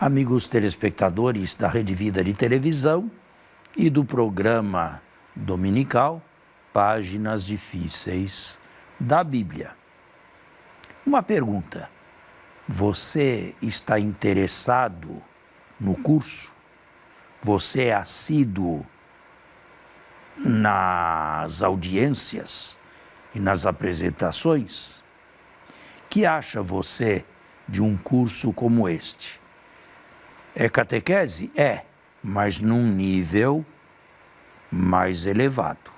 Amigos telespectadores da Rede Vida de Televisão e do programa dominical Páginas Difíceis da Bíblia. Uma pergunta: você está interessado no curso? Você é assíduo nas audiências e nas apresentações? Que acha você de um curso como este? É catequese? É, mas num nível mais elevado.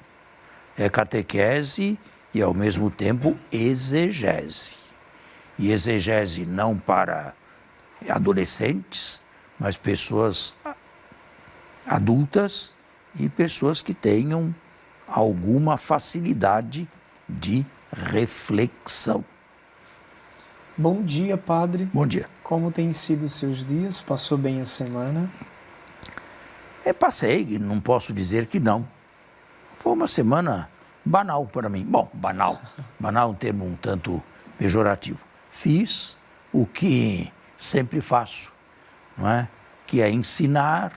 É catequese e, ao mesmo tempo, exegese. E exegese não para adolescentes, mas pessoas adultas e pessoas que tenham alguma facilidade de reflexão. Bom dia, padre. Bom dia. Como têm sido os seus dias? Passou bem a semana? Passei, não posso dizer que não. Foi uma semana banal para mim. Bom, banal. Banal é um termo um tanto pejorativo. Fiz o que sempre faço, não é? Que é ensinar,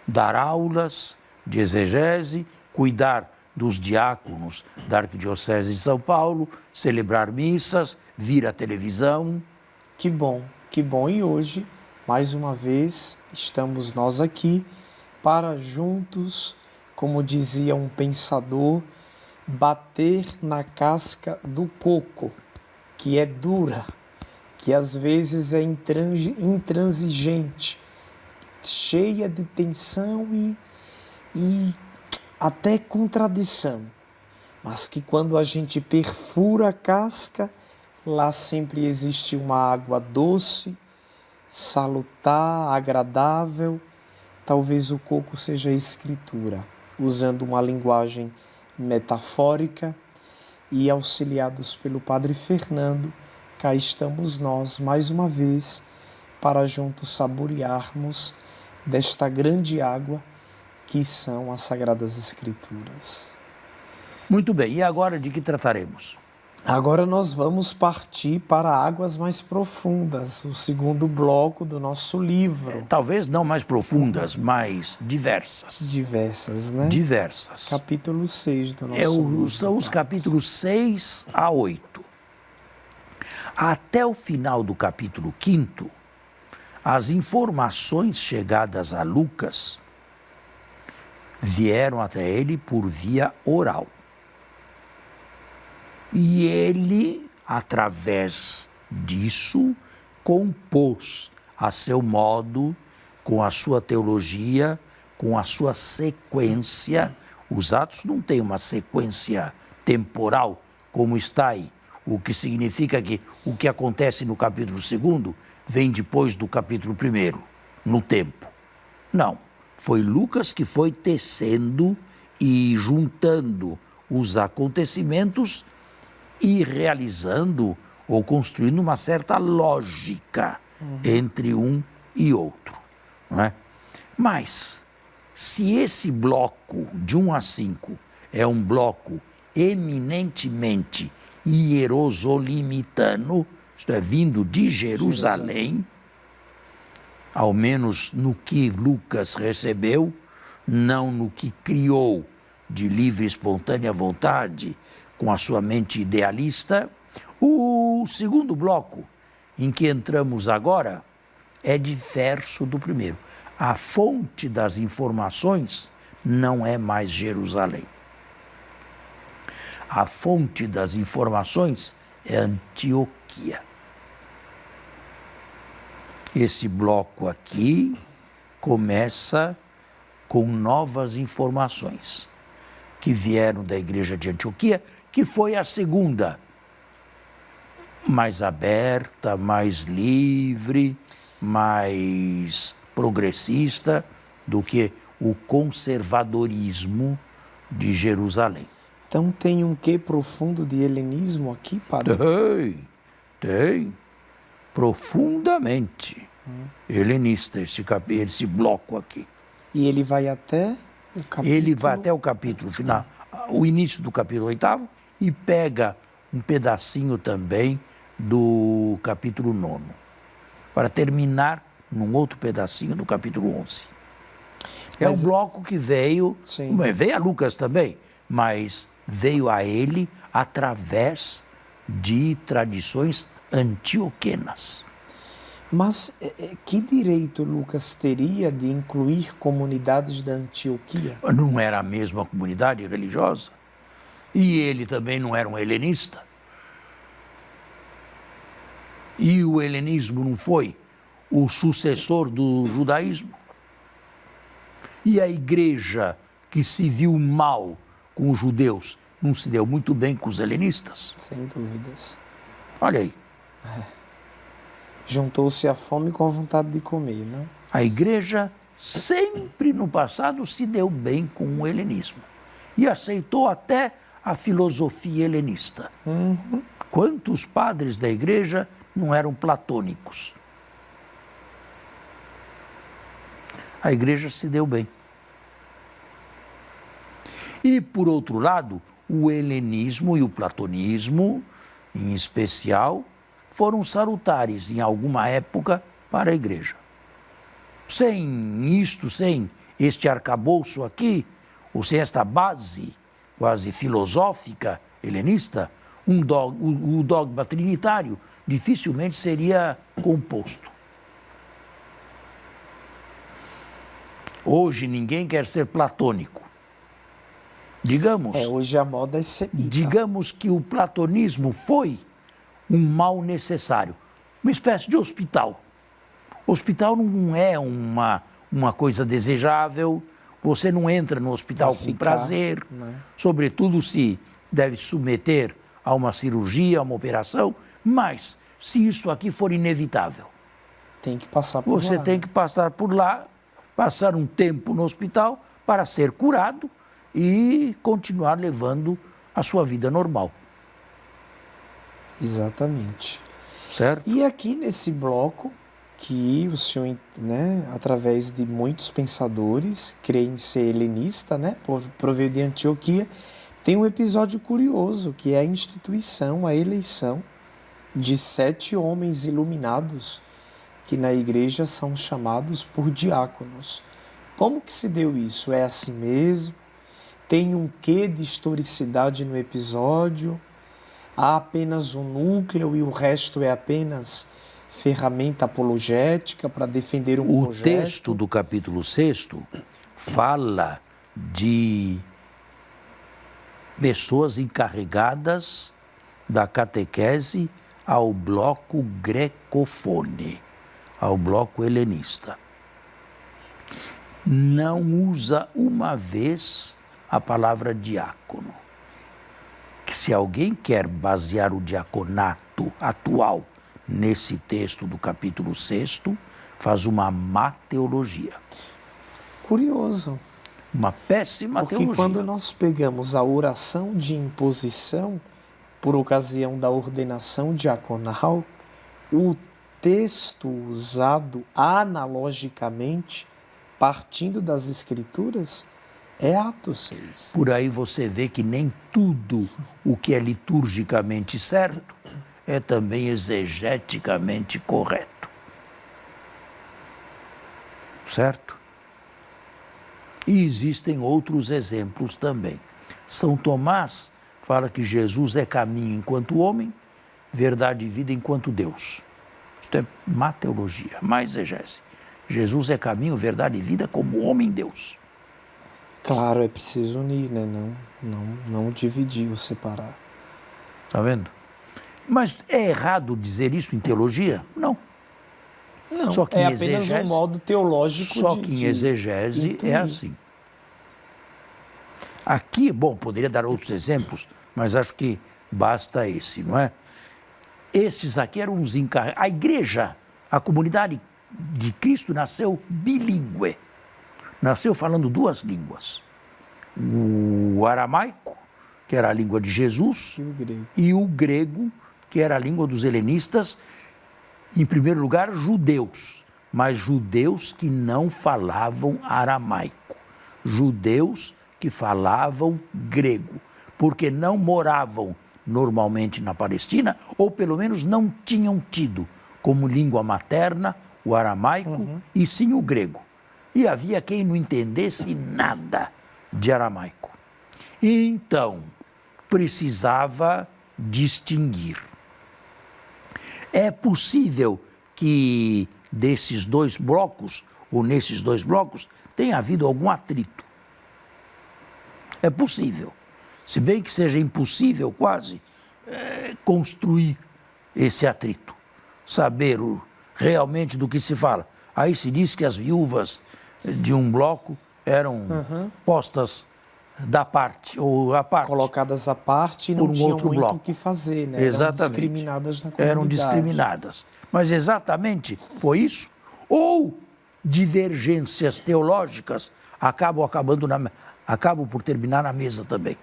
dar aulas de exegese, cuidar dos diáconos da Arquidiocese de São Paulo, celebrar missas, vir à televisão. Que bom, que bom. E hoje, mais uma vez, estamos nós aqui para juntos, como dizia um pensador, bater na casca do coco, que é dura, que às vezes é intransigente, cheia de tensão e até contradição, mas que quando a gente perfura a casca, lá sempre existe uma água doce, salutar, agradável. Talvez o coco seja a escritura, usando uma linguagem metafórica, e auxiliados pelo Padre Fernando, cá estamos nós mais uma vez para juntos saborearmos desta grande água que são as Sagradas Escrituras. Muito bem, e agora de que trataremos? Agora nós vamos partir para águas mais profundas, o segundo bloco do nosso livro. Talvez não mais profundas, mas diversas. Diversas, né? Diversas. Capítulo 6 do nosso livro. São os capítulos 6 a 8. Até o final do capítulo 5º, as informações chegadas a Lucas vieram até ele por via oral. E ele, através disso, compôs a seu modo, com a sua teologia, com a sua sequência. Os Atos não têm uma sequência temporal como está aí, o que significa que o que acontece no capítulo 2º vem depois do capítulo 1º, no tempo. Não, foi Lucas que foi tecendo e juntando os acontecimentos e realizando ou construindo uma certa lógica entre um e outro, não é? Mas, se esse bloco de 1 a 5 é um bloco eminentemente hierosolimitano, isto é, vindo de Jerusalém, ao menos no que Lucas recebeu, não no que criou de livre e espontânea vontade, com a sua mente idealista. O segundo bloco, em que entramos agora, é diverso do primeiro. A fonte das informações não é mais Jerusalém. A fonte das informações é Antioquia. Esse bloco aqui começa com novas informações que vieram da igreja de Antioquia, que foi a segunda, mais aberta, mais livre, mais progressista do que o conservadorismo de Jerusalém. Então tem um quê profundo de helenismo aqui, padre? Tem. Profundamente helenista esse bloco aqui. E ele vai até o capítulo... Ele vai até o capítulo final, o início do capítulo 8º, e pega um pedacinho também do capítulo 9, para terminar num outro pedacinho do capítulo 11. É Mas- um bloco que veio, Sim. veio a Lucas também, mas veio a ele através de tradições antioquenas. Mas que direito Lucas teria de incluir comunidades da Antioquia? Não era a mesma comunidade religiosa. E ele também não era um helenista. E o helenismo não foi o sucessor do judaísmo. E a igreja que se viu mal com os judeus não se deu muito bem com os helenistas. Sem dúvidas. Olha aí, Juntou-se a fome com a vontade de comer, não? a igreja sempre no passado se deu bem com o helenismo. E aceitou até a filosofia helenista. Quantos padres da igreja não eram platônicos? A igreja se deu bem. E, por outro lado, o helenismo e o platonismo, em especial, foram salutares em alguma época para a igreja. Sem isto, sem este arcabouço aqui, ou sem esta base quase filosófica helenista, o dogma trinitário dificilmente seria composto. Hoje ninguém quer ser platônico. Digamos, Hoje a moda é semita. digamos que o platonismo foi um mal necessário, uma espécie de hospital. Hospital não é uma coisa desejável, você não entra no hospital Pra com ficar, prazer, né? sobretudo se deve submeter a uma cirurgia, a uma operação, mas se isso aqui for inevitável, Tem que passar por você lá. tem que passar por lá, passar um tempo no hospital para ser curado e continuar levando a sua vida normal, Exatamente. certo? E aqui nesse bloco, que o senhor, né, através de muitos pensadores, crê em ser helenista, né, proveio de Antioquia, tem um episódio curioso, que é a instituição, a eleição de 7 homens iluminados, que na igreja são chamados por diáconos. Como que se deu isso? É assim mesmo? Tem um quê de historicidade no episódio? Há apenas um núcleo e o resto é apenas ferramenta apologética para defender um O projeto? texto do capítulo 6 fala de pessoas encarregadas da catequese ao bloco grecofone, ao bloco helenista. Não usa uma vez a palavra diácono. Que se alguém quer basear o diaconato atual nesse texto do capítulo 6, faz uma má teologia, Curioso, uma péssima porque teologia. quando nós pegamos a oração de imposição por ocasião da ordenação diaconal, o texto usado analogicamente, partindo das Escrituras, é Atos 6. Por aí você vê que nem tudo o que é liturgicamente certo é também exegeticamente correto. Certo? E existem outros exemplos também. São Tomás fala que Jesus é caminho enquanto homem, verdade e vida enquanto Deus. Isto é má teologia, má exegese. Jesus é caminho, verdade e vida como homem-Deus. Claro, é preciso unir, né? Não dividir ou separar. Está vendo? Mas é errado dizer isso em teologia? Não. Não, Só que é em apenas exegese- um modo teológico Só de que em de exegese intuir. é assim. Aqui, bom, poderia dar outros exemplos, mas acho que basta esse, não é? Esses aqui eram os encarregados. A igreja, a comunidade de Cristo nasceu bilíngue. Nasceu falando 2 línguas. O aramaico, que era a língua de Jesus, E o grego. e o grego, que era a língua dos helenistas, em primeiro lugar, judeus, mas judeus que não falavam aramaico, judeus que falavam grego, porque não moravam normalmente na Palestina, ou pelo menos não tinham tido como língua materna o aramaico e sim o grego. E havia quem não entendesse nada de aramaico. Então, precisava distinguir. É possível que desses dois blocos, ou nesses dois blocos, tenha havido algum atrito. É possível. Se bem que seja impossível quase construir esse atrito, saber realmente do que se fala. Aí se diz que as viúvas de um bloco eram postas da parte, ou à parte. Colocadas à parte e não tinham muito o que fazer, né? Exatamente. Eram discriminadas na comunidade. Eram discriminadas. Mas exatamente foi isso? Ou divergências teológicas acabam por terminar na mesa também?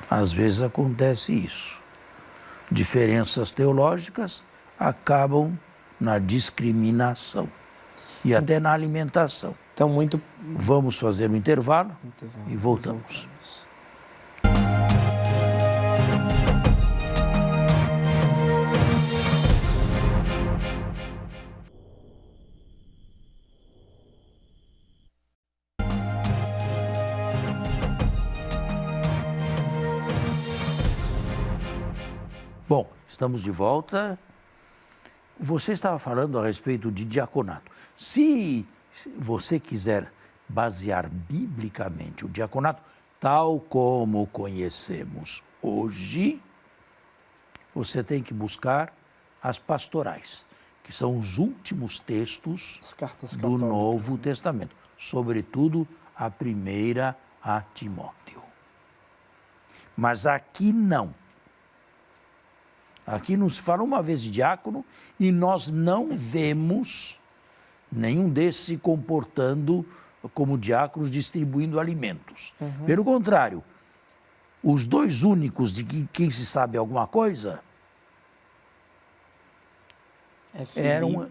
Às vezes acontece isso. Diferenças teológicas acabam na discriminação e até na alimentação. Então, muito... Vamos fazer um intervalo e voltamos. Bom, estamos de volta. Você estava falando a respeito de diaconato. Se você quiser basear biblicamente o diaconato, tal como o conhecemos hoje, você tem que buscar as pastorais, que são os últimos textos do Novo Testamento, sobretudo a primeira a Timóteo. Mas aqui não. Aqui nos fala uma vez de diácono e nós não vemos nenhum desses se comportando como diáconos distribuindo alimentos. Pelo contrário, os dois únicos de quem se sabe alguma coisa eram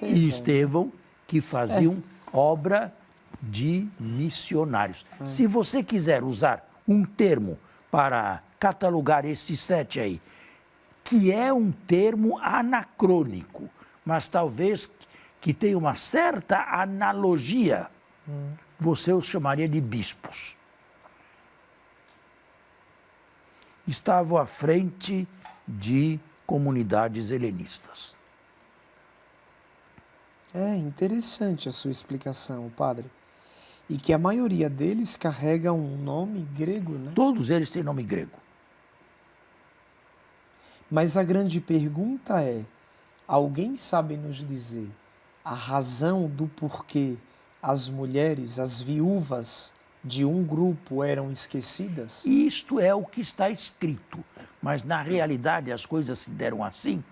e Estevão, que faziam obra de missionários. Se você quiser usar um termo para catalogar esses 7 aí, que é um termo anacrônico, mas talvez que tenha uma certa analogia, você os chamaria de bispos. Estavam à frente de comunidades helenistas. É interessante a sua explicação, padre. E que a maioria deles carrega um nome grego, né? Todos eles têm nome grego. Mas a grande pergunta é, alguém sabe nos dizer a razão do porquê as mulheres, as viúvas de um grupo eram esquecidas? Isto é o que está escrito, mas na realidade as coisas se deram assim?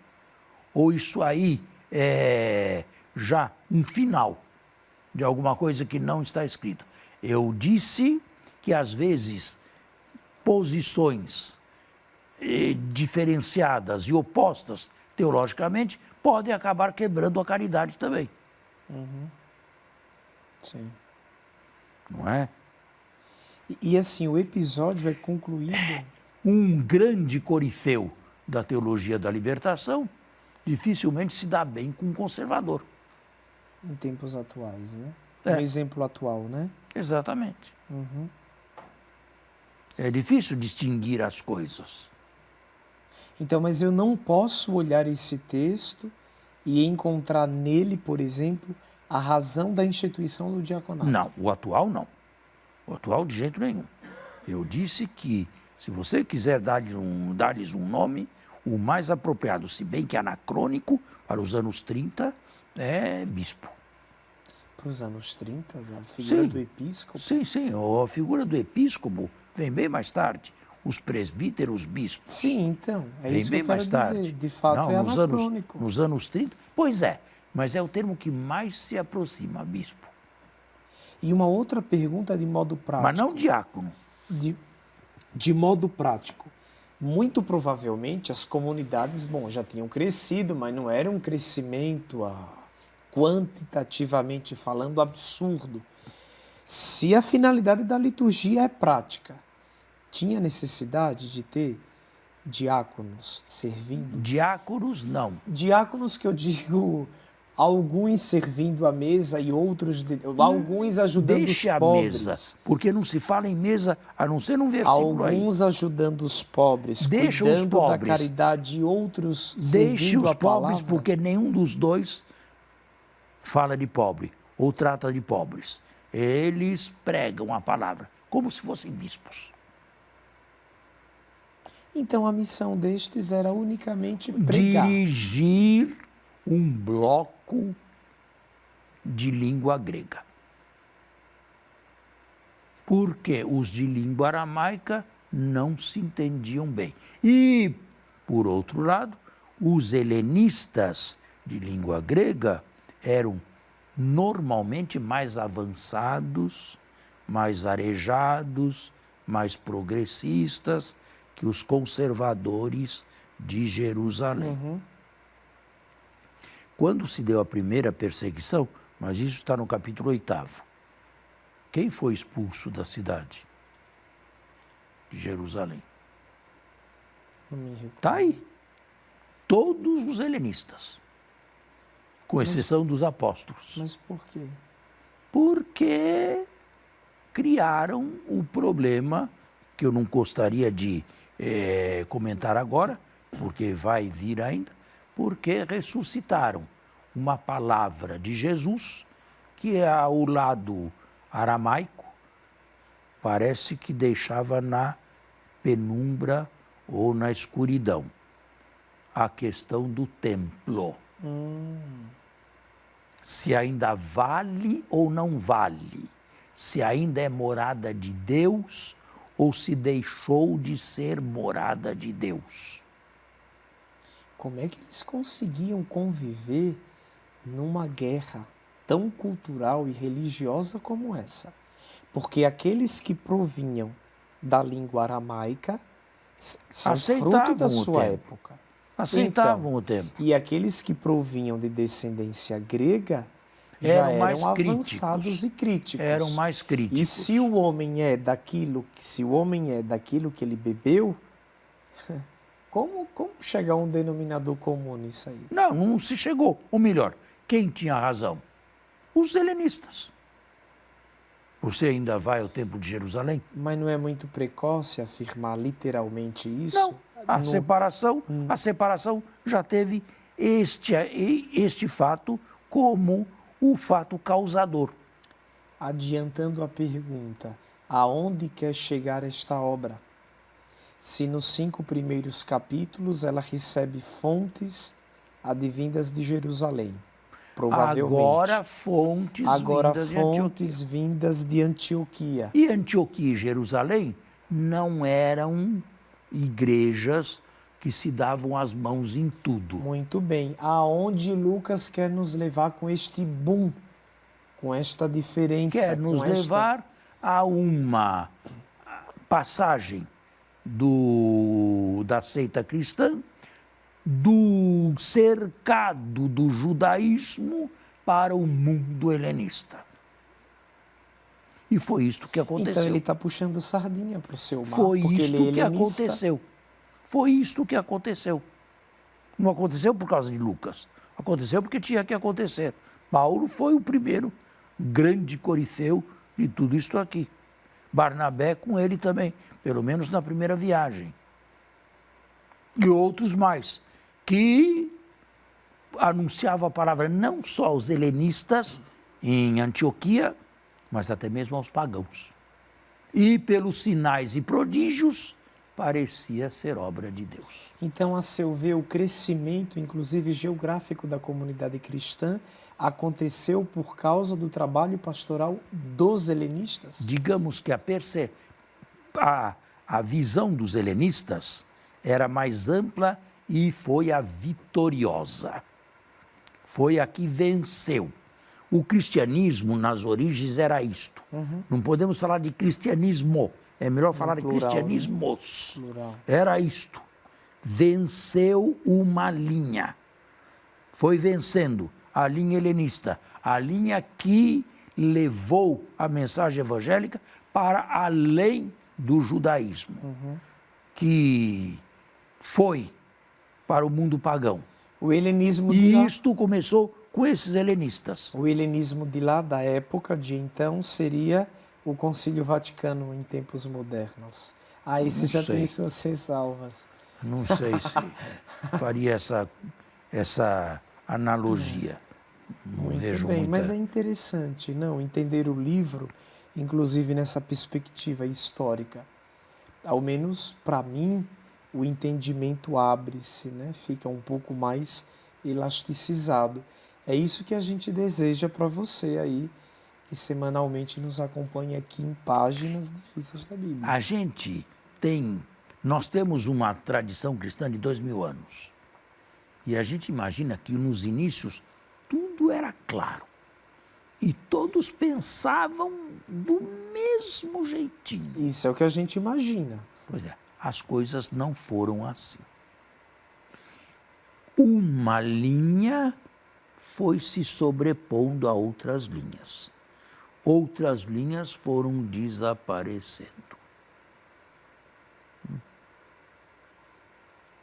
Ou isso aí é já um final de alguma coisa que não está escrita? Eu disse que às vezes posições diferenciadas e opostas teologicamente podem acabar quebrando a caridade também. Sim. Não é? E assim, o episódio é concluído... Um grande corifeu da teologia da libertação dificilmente se dá bem com um conservador. Em tempos atuais, né? É. Um exemplo atual, né? Exatamente. É difícil distinguir as coisas. Então, mas eu não posso olhar esse texto e encontrar nele, por exemplo, a razão da instituição do diaconato. Não, o atual não. O atual de jeito nenhum. Eu disse que, se você quiser dar-lhes um nome, o mais apropriado, se bem que anacrônico, para os anos 30, é bispo. Para os anos 30, a figura do episcopo? Sim, a figura do episcopo vem bem mais tarde. Os presbíteros, bispos. Sim, então, é vem isso bem que eu quero mais tarde. dizer. De fato, não, é anacrônico. Nos anos 30, pois é, mas é o termo que mais se aproxima a bispo. E uma outra pergunta de modo prático. Mas não diácono. De modo prático. Muito provavelmente as comunidades, já tinham crescido, mas não era um crescimento quantitativamente falando absurdo. Se a finalidade da liturgia é prática, tinha necessidade de ter diáconos servindo? Diáconos, não. Diáconos que eu digo, alguns servindo à mesa e outros, alguns ajudando Deixe os a pobres. mesa, porque não se fala em mesa, a não ser num versículo Alguns ajudando os pobres, Deixa cuidando os pobres. da caridade e outros Deixe servindo os a palavra. pobres, porque nenhum dos dois fala de pobre ou trata de pobres. Eles pregam a palavra como se fossem bispos. Então a missão destes era unicamente pregar. Dirigir um bloco de língua grega. Porque os de língua aramaica não se entendiam bem. E, por outro lado, os helenistas de língua grega eram normalmente mais avançados, mais arejados, mais progressistas que os conservadores de Jerusalém. Quando se deu a primeira perseguição, mas isso está no capítulo 8º, quem foi expulso da cidade de Jerusalém? Está aí. Todos os helenistas, com exceção dos apóstolos. Mas por quê? Porque criaram o problema, que eu não gostaria de comentar agora, porque vai vir ainda, porque ressuscitaram uma palavra de Jesus, que é ao lado aramaico, parece que deixava na penumbra ou na escuridão a questão do templo. Se ainda vale ou não vale, se ainda é morada de Deus ou se deixou de ser morada de Deus. Como é que eles conseguiam conviver numa guerra tão cultural e religiosa como essa? Porque aqueles que provinham da língua aramaica são fruto da sua época. Aceitavam o tempo. E aqueles que provinham de descendência grega já eram avançados e críticos. Eram mais críticos. E se o homem é daquilo que ele bebeu, como chegar a um denominador comum nisso aí? Não se chegou. Ou melhor, quem tinha razão? Os helenistas. Você ainda vai ao Templo de Jerusalém? Mas não é muito precoce afirmar literalmente isso? Não. A separação já teve este fato como o fato causador. Adiantando a pergunta, aonde quer chegar esta obra? Se nos 5 primeiros capítulos ela recebe fontes advindas de Jerusalém, provavelmente. Agora fontes vindas de Antioquia. E Antioquia e Jerusalém não eram igrejas que se davam as mãos em tudo. Muito bem. Aonde Lucas quer nos levar com este boom, com esta diferença? Quer nos levar a uma passagem da seita cristã, do cercado do judaísmo para o mundo helenista. E foi isto que aconteceu. Então ele está puxando sardinha para o seu mar. Foi isto que aconteceu. Foi isto que aconteceu. Não aconteceu por causa de Lucas. Aconteceu porque tinha que acontecer. Paulo foi o primeiro grande corifeu de tudo isto aqui. Barnabé com ele também, pelo menos na primeira viagem. E outros mais, que anunciavam a palavra não só aos helenistas em Antioquia, mas até mesmo aos pagãos. E pelos sinais e prodígios, parecia ser obra de Deus. Então, a seu ver, o crescimento, inclusive geográfico, da comunidade cristã aconteceu por causa do trabalho pastoral dos helenistas? Digamos que a visão dos helenistas era mais ampla e foi a vitoriosa. Foi a que venceu. O cristianismo, nas origens, era isto. Não podemos falar de cristianismo, é melhor falar plural, de cristianismos. Plural. Era isto. Venceu uma linha. Foi vencendo a linha helenista, a linha que levou a mensagem evangélica para além do judaísmo, que foi para o mundo pagão. O helenismo de E lá, isto começou com esses helenistas. o helenismo de lá, da época de então, seria o Concílio Vaticano em tempos modernos. Aí você Não já sei. tem suas ressalvas. Não sei se faria essa analogia. Não Muito vejo bem, muita... mas é interessante, não, entender o livro, inclusive nessa perspectiva histórica. Ao menos para mim, o entendimento abre-se, né? Fica um pouco mais elasticizado. É isso que a gente deseja para você aí, que semanalmente nos acompanha aqui em Páginas Difíceis da Bíblia. Nós temos uma tradição cristã de 2000 anos. E a gente imagina que nos inícios tudo era claro. E todos pensavam do mesmo jeitinho. Isso é o que a gente imagina. Pois é, as coisas não foram assim. Uma linha foi se sobrepondo a outras linhas. Outras linhas foram desaparecendo.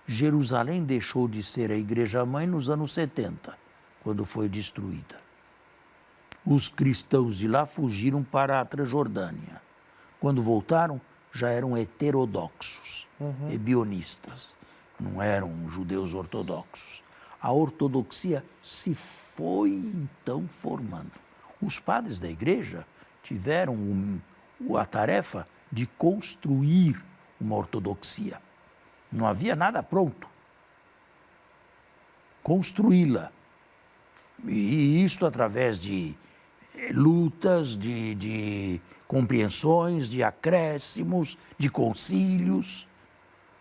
Jerusalém deixou de ser a igreja-mãe nos anos 70, quando foi destruída. Os cristãos de lá fugiram para a Transjordânia. Quando voltaram, já eram heterodoxos, ebionistas, não eram judeus ortodoxos. A ortodoxia se foi então formando. Os padres da igreja tiveram a tarefa de construir uma ortodoxia. Não havia nada pronto. Construí-la. E isto através de lutas, de compreensões, de acréscimos, de concílios.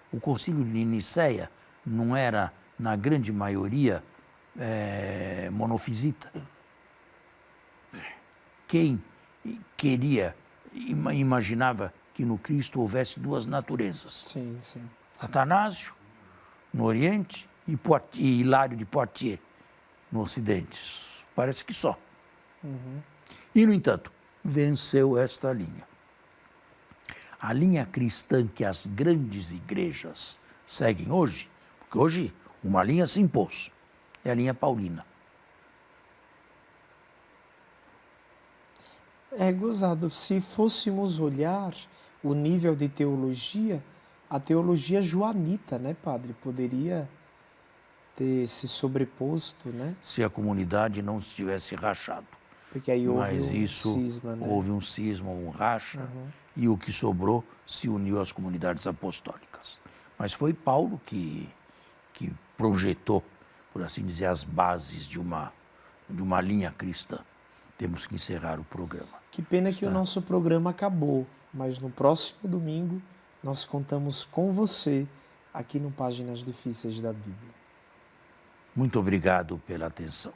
O concílio de Nicéia não era, na grande maioria, monofisita. Quem imaginava que no Cristo houvesse duas naturezas? Sim, sim. Atanásio, no Oriente, e Hilário de Poitiers, no Ocidente. Parece que só. E, no entanto, venceu esta linha. A linha cristã que as grandes igrejas seguem hoje, porque hoje uma linha se impôs, é a linha paulina. É gozado. Se fôssemos olhar o nível de teologia, a teologia joanita, né, padre? Poderia ter se sobreposto, né? Se a comunidade não se tivesse rachado. Porque aí houve Mas um isso, cisma, né? houve um cisma, um racha, e o que sobrou se uniu às comunidades apostólicas. Mas foi Paulo que projetou, por assim dizer, as bases de uma linha cristã. Temos que encerrar o programa. Que pena que o nosso programa acabou, mas no próximo domingo nós contamos com você aqui no Páginas Difíceis da Bíblia. Muito obrigado pela atenção.